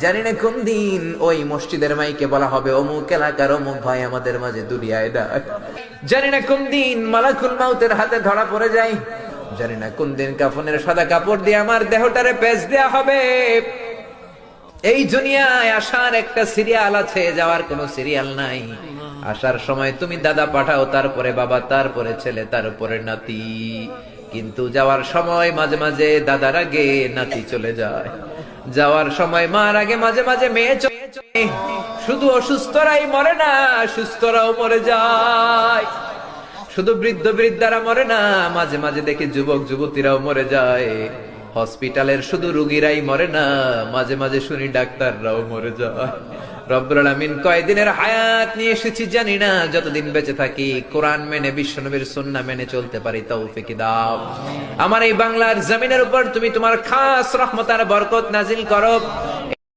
জানি না কোন দিন ওই মসজিদের মাইকে বলা হবে অমুক এলাকার অমুক ভাই আমাদের মাঝে দুনিয়ায় নাই। জানি না কোন দিন মালাকুল মাউতের হাতে ধরা পড়ে যায়। জানি না কোন দিন কাফনের সাদা কাপড় দিয়ে আমার দেহটারে পেঁচ দেয়া হবে। এই দুনিয়ায় আসার একটা সিরিয়াল আছে, যাওয়ার কোনো সিরিয়াল নাই। আসার সময় তুমি দাদা পাঠাও, তারপরে বাবা, তারপরে ছেলে, তারপরে নাতি। কিন্তু যাওয়ার সময় মাঝে মাঝে দাদার আগে নাতি চলে যায়, যাওয়ার সময় মার আগে মাঝে মাঝে মেয়ে চলে যায়। শুধু অসুস্থরাই মরে না, সুস্থরাও মরে যায়। শুধু বৃদ্ধ বৃদ্ধারা মরে না, মাঝে মাঝে দেখি যুবক যুবতীরাও মরে যায়। হসপিটালের শুধু রোগীরাই মরে না, মাঝে মাঝে শুনি ডাক্তাররাও মরে যায়। রব্বুল আলামিন কয়দিনের হায়াত নিয়ে এসেছি জানি না, যতদিন বেঁচে থাকি কোরআন মেনে বিশ্বনবীর সুন্নাহ মেনে চলতে পারি তৌফিক দাও। আমার এই বাংলার জমিনের উপর তুমি তোমার খাস রহমত আর বরকত নাজিল করো।